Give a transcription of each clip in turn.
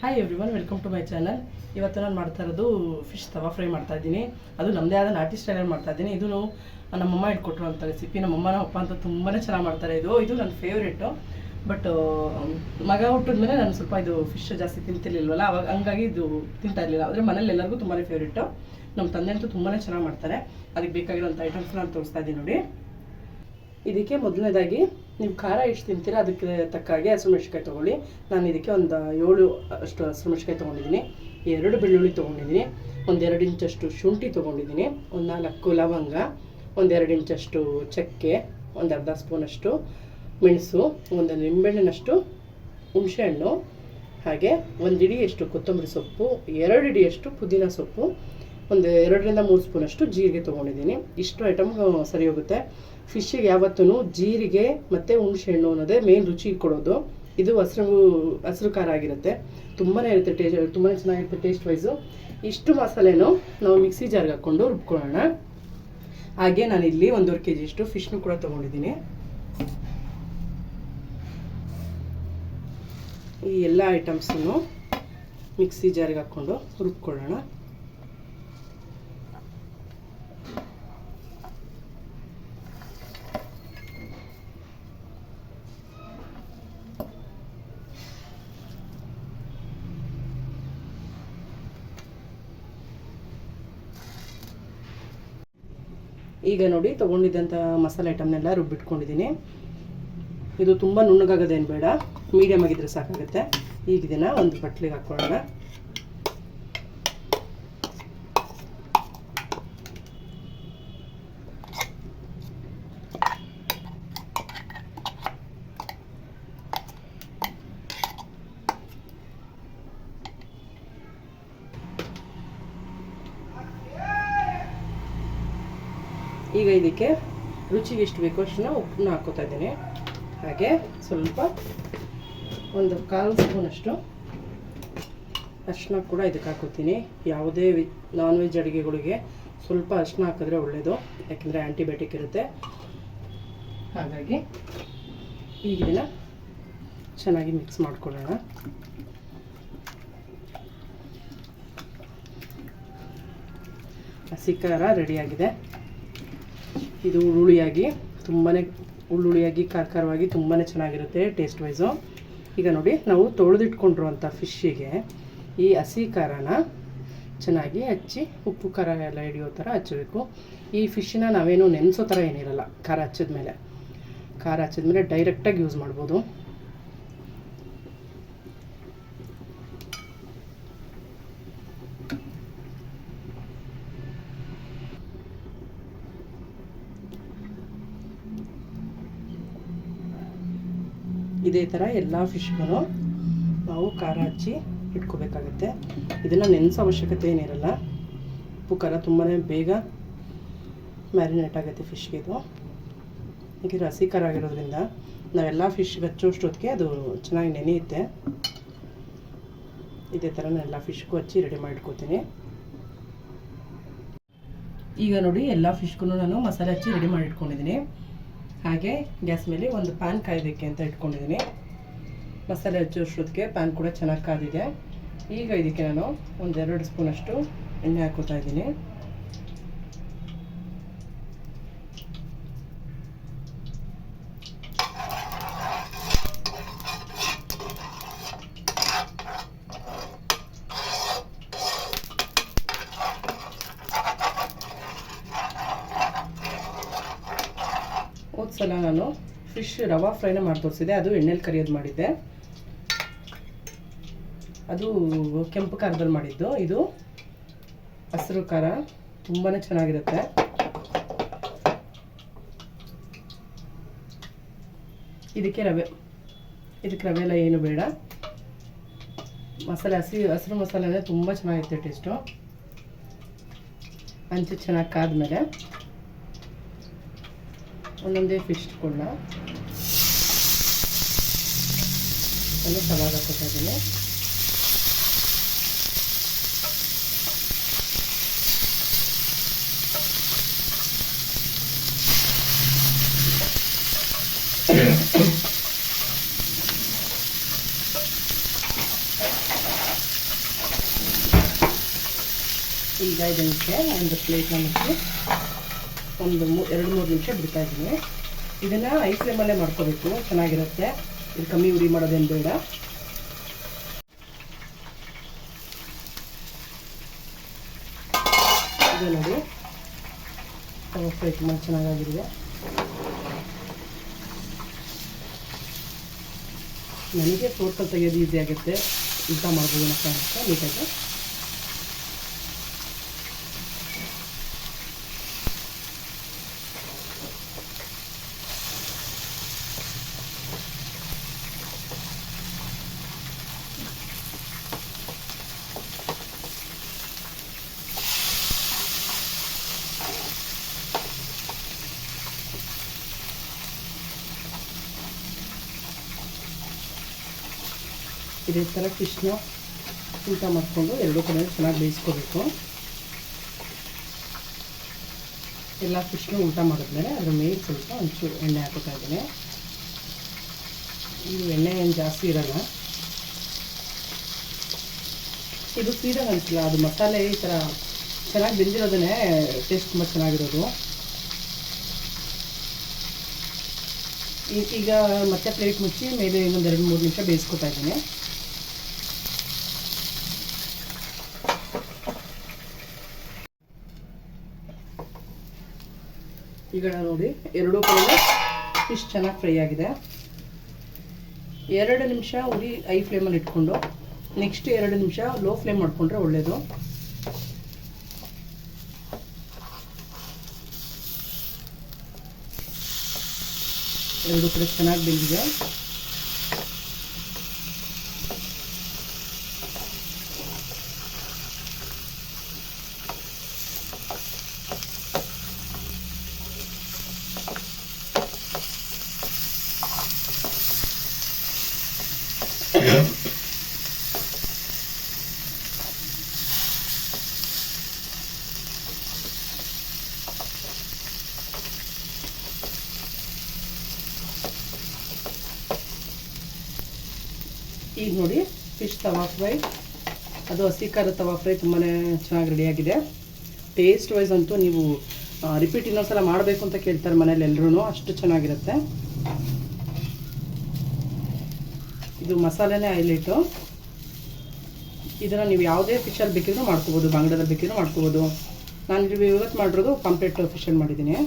Hi everyone, welcome to my channel. ಇವತ್ತು ನಾನು ಮಾಡ್ತಾ ಇರೋದು ಫಿಶ್ ತವಾ ಫ್ರೈ ಮಾಡ್ತಾ ಇದ್ದೀನಿ. ಅದು ನಮ್ಮದೇ ಆದ ನಾಟಿ ಸ್ಟೈಲಲ್ಲಿ ಮಾಡ್ತಾ ಇದ್ದೀನಿ. ಇದು ನಮ್ಮಮ್ಮ ಇಟ್ಕೊಟ್ರು ಅಂತ ರೆಸಿಪಿ. ನಮ್ಮಮ್ಮ ಅಪ್ಪ ಅಂತ ತುಂಬಾ ಚೆನ್ನಾಗಿ ಮಾಡ್ತಾರೆ. ಇದು ನನ್ನ ಫೇವ್ರೇಟು. ಬಟ್ ಮಗ ಹುಟ್ಟಿದ್ಮೇಲೆ ನಾನು ಸ್ವಲ್ಪ ಇದು ಫಿಶ್ ಜಾಸ್ತಿ ತಿಂತಿರ್ಲಿಲ್ವಲ್ಲ, ಅವಾಗ ಹಂಗಾಗಿ ಇದು ತಿಂತಾ ಇರಲಿಲ್ಲ. ಆದರೆ ಮನೇಲಿ ಎಲ್ಲರಿಗೂ ತುಂಬಾ ಫೇವ್ರೇಟು. ನಮ್ಮ ತಂದೆ ಅಂತೂ ತುಂಬಾ ಚೆನ್ನಾಗಿ ಮಾಡ್ತಾರೆ. ಅದಕ್ಕೆ ಬೇಕಾಗಿರೋಂಥ ಐಟಮ್ಸ್ ನಾನು ತೋರಿಸ್ತಾ ಇದ್ದೀನಿ ನೋಡಿ. ಇದಕ್ಕೆ ಮೊದಲನೇದಾಗಿ ನೀವು ಖಾರ ಎಷ್ಟು ತಿಂತೀರಾ ಅದಕ್ಕೆ ತಕ್ಕಾಗೆ ಹಸಿಮೆಣ್ಸಿಕಾಯಿ ತೊಗೊಳ್ಳಿ. ನಾನು ಇದಕ್ಕೆ ಒಂದು 7 ಅಷ್ಟು ಹಸಿಮೆಣ್ಸಿಕಾಯಿ ತೊಗೊಂಡಿದ್ದೀನಿ, 2 ಬೆಳ್ಳುಳ್ಳಿ ತೊಗೊಂಡಿದ್ದೀನಿ, ಒಂದು 2 ಇಂಚಷ್ಟು ಶುಂಠಿ ತೊಗೊಂಡಿದ್ದೀನಿ, ಒಂದು 4 ಲವಂಗ, ಒಂದು 2 ಇಂಚಷ್ಟು ಚಕ್ಕೆ, ಒಂದು ಅರ್ಧ ಸ್ಪೂನಷ್ಟು ಮೆಣಸು, ಒಂದು ನಿಂಬೆಹಣ್ಣಿನಷ್ಟು ಹುಣಸೆಹಣ್ಣು, ಹಾಗೆ 1 ಇಡಿಯಷ್ಟು ಕೊತ್ತಂಬರಿ ಸೊಪ್ಪು, 2 ಇಡಿಯಷ್ಟು ಪುದೀನ ಸೊಪ್ಪು, ಒಂದು 2ರಿಂದ 3 ಸ್ಪೂನಷ್ಟು ಜೀರಿಗೆ ತೊಗೊಂಡಿದ್ದೀನಿ. ಇಷ್ಟು ಐಟಮ್ ಸರಿ ಹೋಗುತ್ತೆ. ಫಿಶ್ಶಿಗೆ ಯಾವತ್ತೂ ಜೀರಿಗೆ ಮತ್ತು ಹುಣಸೆಹಣ್ಣು ಅನ್ನೋದೇ ಮೇನ್ ರುಚಿ ಕೊಡೋದು. ಇದು ಹಸಿರು ಖಾರ ಆಗಿರುತ್ತೆ, ತುಂಬಾ ಇರುತ್ತೆ, ತುಂಬಾ ಚೆನ್ನಾಗಿರುತ್ತೆ ಟೇಸ್ಟ್ ವೈಸು. ಇಷ್ಟು ಮಸಾಲೆನೂ ನಾವು ಮಿಕ್ಸಿ ಜಾರ್ಗೆ ಹಾಕ್ಕೊಂಡು ರುಬ್ಕೊಳ್ಳೋಣ. ಹಾಗೆ ನಾನಿಲ್ಲಿ 1.5 kg ಫಿಶ್ನು ಕೂಡ ತೊಗೊಂಡಿದ್ದೀನಿ. ಈ ಎಲ್ಲ ಐಟಮ್ಸನ್ನು ಮಿಕ್ಸಿ ಜಾರ್ಗೆ ಹಾಕ್ಕೊಂಡು ರುಬ್ಕೊಳ್ಳೋಣ. ಈಗ ನೋಡಿ, ತೊಗೊಂಡಿದ್ದಂಥ ಮಸಾಲೆ ಐಟಮ್ನೆಲ್ಲ ರುಬ್ಬಿಟ್ಕೊಂಡಿದ್ದೀನಿ. ಇದು ತುಂಬ ನುಣ್ಣಗಾಗೋದೇನು ಬೇಡ, ಮೀಡಿಯಮ್ ಆಗಿದ್ರೆ ಸಾಕಾಗುತ್ತೆ. ಈಗ ಇದನ್ನು ಒಂದು ಬಟ್ಲಿಗೆ ಹಾಕ್ಕೊಳ್ಳೋಣ. ಈಗ ಇದಕ್ಕೆ ರುಚಿಗೆ ಎಷ್ಟು ಬೇಕೋ ಅಷ್ಟನ್ನ ಉಪ್ಪನ್ನ ಹಾಕೋತಾ ಇದ್ದೀನಿ. ಹಾಗೆ ಸ್ವಲ್ಪ ಒಂದು 1/4 ಸ್ಪೂನಷ್ಟು ಅರಿಶಿನ ಕೂಡ ಇದಕ್ಕೆ ಹಾಕೋತೀನಿ. ಯಾವುದೇ ನಾನ್ ವೆಜ್ ಅಡುಗೆಗಳಿಗೆ ಸ್ವಲ್ಪ ಅರಿಶಿನ ಹಾಕಿದ್ರೆ ಒಳ್ಳೆಯದು, ಯಾಕೆಂದರೆ ಆ್ಯಂಟಿಬಯೋಟಿಕ್ ಇರುತ್ತೆ. ಹಾಗಾಗಿ ಈಗ ಇದನ್ನು ಚೆನ್ನಾಗಿ ಮಿಕ್ಸ್ ಮಾಡ್ಕೊಳ್ಳೋಣ. ಹಸಿ ಖಾರ ರೆಡಿಯಾಗಿದೆ. ಇದು ಹುಳುಳಿಯಾಗಿ ಖಾರವಾಗಿ ತುಂಬಾ ಚೆನ್ನಾಗಿರುತ್ತೆ ಟೇಸ್ಟ್ ವೈಸು. ಈಗ ನೋಡಿ, ನಾವು ತೊಳೆದಿಟ್ಕೊಂಡಿರುವಂಥ ಫಿಶ್ಶಿಗೆ ಈ ಹಸಿ ಖಾರನ ಚೆನ್ನಾಗಿ ಹಚ್ಚಿ, ಉಪ್ಪು ಖಾರ ಎಲ್ಲ ಹಿಡಿಯೋ ಥರ ಹಚ್ಚಬೇಕು. ಈ ಫಿಶ್ಶನ್ನ ನಾವೇನು ನೆನೆಸೋ ಥರ ಏನಿರಲ್ಲ. ಖಾರ ಹಚ್ಚಿದ್ಮೇಲೆ ಡೈರೆಕ್ಟಾಗಿ ಯೂಸ್ ಮಾಡ್ಬೋದು. ಇದೇ ಥರ ಎಲ್ಲ ಫಿಶ್ಗಳು ನಾವು ಖಾರ ಹಚ್ಚಿ ಇಟ್ಕೋಬೇಕಾಗತ್ತೆ. ಇದನ್ನು ನೆನೆಸೋ ಅವಶ್ಯಕತೆ ಏನಿರಲ್ಲ. ಉಪ್ಪು ಖಾರ ತುಂಬಾ ಬೇಗ ಮ್ಯಾರಿನೇಟ್ ಆಗುತ್ತೆ ಫಿಶ್ಗೆ. ಇದು ಈಗ ಹಸಿ ಖಾರ ಆಗಿರೋದ್ರಿಂದ ನಾವೆಲ್ಲ ಫಿಶ್ಗೆ ಹಚ್ಚೋಷ್ಟೊತ್ತಿಗೆ ಅದು ಚೆನ್ನಾಗಿ ನೆನೆಯುತ್ತೆ. ಇದೇ ಥರ ನಾನು ಎಲ್ಲ ಫಿಶ್ಗೂ ಹಚ್ಚಿ ರೆಡಿ ಮಾಡಿಟ್ಕೋತೀನಿ. ಈಗ ನೋಡಿ, ಎಲ್ಲ ಫಿಶ್ಗೂ ನಾನು ಮಸಾಲೆ ಹಚ್ಚಿ ರೆಡಿ ಮಾಡಿಟ್ಕೊಂಡಿದ್ದೀನಿ. ಹಾಗೆ ಗ್ಯಾಸ್ ಮೇಲೆ ಒಂದು ಪ್ಯಾನ್ ಕಾಯೋದಕ್ಕೆ ಅಂತ ಇಟ್ಕೊಂಡಿದ್ದೀನಿ. ಮಸಾಲೆ ಹಚ್ಚೋಷ್ಟೊತ್ತಿಗೆ ಪ್ಯಾನ್ ಕೂಡ ಚೆನ್ನಾಗಿ ಕಾದಿದೆ. ಈಗ ಇದಕ್ಕೆ ನಾನು ಒಂದು 2 ಸ್ಪೂನಷ್ಟು ಎಣ್ಣೆ ಹಾಕೋತಾ ಇದ್ದೀನಿ. ಸಲ ನಾನು ಫಿಶ್ ರವಾ ಫ್ರೈನ ಮಾಡಿ ತೋರಿಸಿದೆ. ಅದು ಎಣ್ಣೆಲಿ ಕರಿಯೋದು ಮಾಡಿದ್ದೆ. ಅದು ಕೆಂಪು ಖಾರದಲ್ಲಿ ಮಾಡಿದ್ದು. ಇದು ಹಸಿರು ಖಾರ, ತುಂಬಾ ಚೆನ್ನಾಗಿರುತ್ತೆ. ಇದಕ್ಕೆ ರವೆ ಎಲ್ಲ ಏನು ಬೇಡ. ಮಸಾಲೆ ಹಸಿರು ಮಸಾಲೆ ತುಂಬ ಚೆನ್ನಾಗಿರುತ್ತೆ ಟೇಸ್ಟು. ಹಂಚು ಚೆನ್ನಾಗಿ ಕಾದ್ಮೇಲೆ ಒಂದೊಂದೇ ಫಿಶ್ ಇಟ್ಕೊಳ್ಳ ಒಂದು ತವಾಗ ಹಾಕೋತಾ ಇದ್ದೀನಿ. ಈಗ ಇದಕ್ಕೆ ಒಂದು ಪ್ಲೇಟ್ನ ಮುಚ್ಚಿ ಒಂದು 2-3 ನಿಮಿಷ ಬಿಡ್ತಾ ಇದ್ದೀನಿ. ಇದನ್ನು ಐ ಫ್ಲೇಮಲ್ಲೇ ಮಾಡ್ಕೋಬೇಕು, ಚೆನ್ನಾಗಿರುತ್ತೆ. ಇದು ಕಮ್ಮಿ ಉರಿ ಮಾಡೋದೇನು ಬೇಡ. ಇದು ನೋಡಿ ತವಾ ಫ್ರೈ ತುಂಬ ಚೆನ್ನಾಗಾಗಿದೆ. ನನಗೆ ತೋರ್ಕಲ್ ತೆಗೆಯೋದು ಈಸಿ ಆಗುತ್ತೆ, ಊಟ ಮಾಡ್ಬೋದು ಅಂತ ನೀಟಾಗಿ. ಇದೇ ಥರ ಫಿಶ್ನ ಊಟ ಮಾಡಿಕೊಂಡು ಎರಡೂ ಕಡೆ ಚೆನ್ನಾಗಿ ಬೇಯಿಸ್ಕೋಬೇಕು. ಎಲ್ಲ ಫಿಶ್ನ ಊಟ ಮಾಡಿದ್ಮೇಲೆ ಅದ್ರ ಮೇಲೆ ಸ್ವಲ್ಪ ಒಂಚೂರು ಎಣ್ಣೆ ಹಾಕೋತಾ ಇದ್ದೀನಿ. ಇದು ಎಣ್ಣೆ ಏನು ಜಾಸ್ತಿ ಇರೋಲ್ಲ, ಇದು ಸೀದಾಗ ಅನಿಸಿಲ್ಲ. ಅದು ಮಸಾಲೆ ಈ ಥರ ಚೆನ್ನಾಗಿ ಬೆಂದಿರೋದನ್ನೇ ಟೇಸ್ಟ್ ತುಂಬ ಚೆನ್ನಾಗಿರೋದು. ಈಗ ಮತ್ತೆ ಪ್ಲೇಟ್ ಮುಚ್ಚಿ ಮೇಲೆ ಇನ್ನೊಂದು 2-3 ನಿಮಿಷ ಬೇಯಿಸ್ಕೊತಾ ಇದ್ದೀನಿ. ಈಗ ನೋಡಿ ಎರಡೂ ಕಡೆ ಫಿಶ್ ಚೆನ್ನಾಗಿ ಫ್ರೈ ಆಗಿದೆ. 2 ನಿಮಿಷ ಉರಿ ಐ ಫ್ಲೇಮಲ್ಲಿ ಇಟ್ಕೊಂಡು ನೆಕ್ಸ್ಟ್ 2 ನಿಮಿಷ ಲೋ ಫ್ಲೇಮ್ ಮಾಡಿಕೊಂಡ್ರೆ ಒಳ್ಳೆಯದು. ಎರಡೂ ಕಡೆ ಚೆನ್ನಾಗಿ ಬೆಂದಿದೆ. ಈಗ ನೋಡಿ ಫಿಶ್ ತವಾ ಫ್ರೈ, ಅದು ಹಸಿ ಖಾರದ ತವಾ ಫ್ರೈ ತುಂಬಾ ಚೆನ್ನಾಗಿ ರೆಡಿಯಾಗಿದೆ. ಟೇಸ್ಟ್ ವೈಸ್ ಅಂತೂ ನೀವು ರಿಪೀಟ್ ಇನ್ನೊಂದ್ಸಲ ಮಾಡಬೇಕು ಅಂತ ಕೇಳ್ತಾರೆ ಮನೇಲಿ ಎಲ್ಲರೂ, ಅಷ್ಟು ಚೆನ್ನಾಗಿರುತ್ತೆ. ಇದು ಮಸಾಲೆನೇ ಹೈಲೈಟು. ಇದನ್ನು ನೀವು ಯಾವುದೇ ಫಿಶಲ್ಲಿ ಬೇಕಿದ್ರೂ ಮಾಡ್ಕೋಬೋದು, ಬಾಂಗ್ಡಾದಲ್ಲಿ ಬೇಕಿದ್ರೂ ಮಾಡ್ಕೋಬೋದು. ನಾನು ಇವತ್ತು ಮಾಡಿರೋದು ಪಾಂಪ್ಲೆಟ್ ಫಿಶಲ್ಲಿ ಮಾಡಿದ್ದೀನಿ.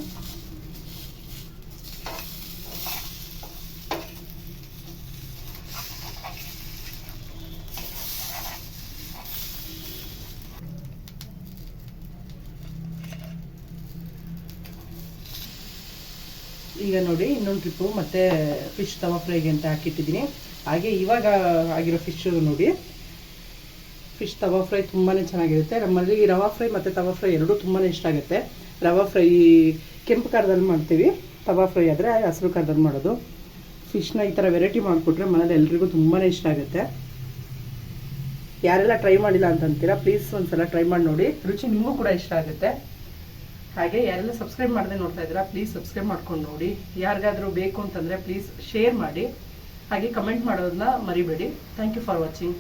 ಈಗ ನೋಡಿ ಇನ್ನೊಂದು ಟ್ರಿಪ್ಪು ಮತ್ತೆ ಫಿಶ್ ತವಾ ಫ್ರೈಗೆ ಅಂತ ಹಾಕಿಟ್ಟಿದ್ದೀನಿ. ಹಾಗೆ ಇವಾಗ ಆಗಿರೋ ಫಿಶ್ ನೋಡಿ, ಫಿಶ್ ತವಾ ಫ್ರೈ ತುಂಬಾ ಚೆನ್ನಾಗಿರುತ್ತೆ. ನಮ್ಮಲ್ಲಿ ರವಾ ಫ್ರೈ ಮತ್ತು ತವಾ ಫ್ರೈ ಎರಡೂ ತುಂಬಾ ಇಷ್ಟ ಆಗುತ್ತೆ. ರವಾ ಫ್ರೈ ಕೆಂಪು ಖಾರದಲ್ಲಿ ಮಾಡ್ತೀವಿ, ತವಾ ಫ್ರೈ ಆದರೆ ಹಸಿರು ಖಾರದಲ್ಲಿ ಮಾಡೋದು. ಫಿಶ್ನ ಈ ಥರ ವೆರೈಟಿ ಮಾಡಿಕೊಟ್ರೆ ಮನೇಲಿ ಎಲ್ರಿಗೂ ತುಂಬಾ ಇಷ್ಟ ಆಗುತ್ತೆ. ಯಾರೆಲ್ಲ ಟ್ರೈ ಮಾಡಿಲ್ಲ ಅಂತಂತೀರಾ, ಪ್ಲೀಸ್ ಒಂದ್ಸಲ ಟ್ರೈ ಮಾಡಿ ನೋಡಿ, ರುಚಿ ನಿಮಗೂ ಕೂಡ ಇಷ್ಟ ಆಗುತ್ತೆ. ಹಾಗೆ ಯಾರೆಲ್ಲ ಸಬ್ಸ್ಕ್ರೈಬ್ ಮಾಡದೆ ನೋಡ್ತಾ ಇದ್ದೀರಾ, ಪ್ಲೀಸ್ ಸಬ್ಸ್ಕ್ರೈಬ್ ಮಾಡ್ಕೊಂಡು ನೋಡಿ. ಯಾರಿಗಾದರೂ ಬೇಕು ಅಂತಂದರೆ ಪ್ಲೀಸ್ ಶೇರ್ ಮಾಡಿ, ಹಾಗೆ ಕಮೆಂಟ್ ಮಾಡೋದನ್ನ ಮರಿಬೇಡಿ. Thank you for watching.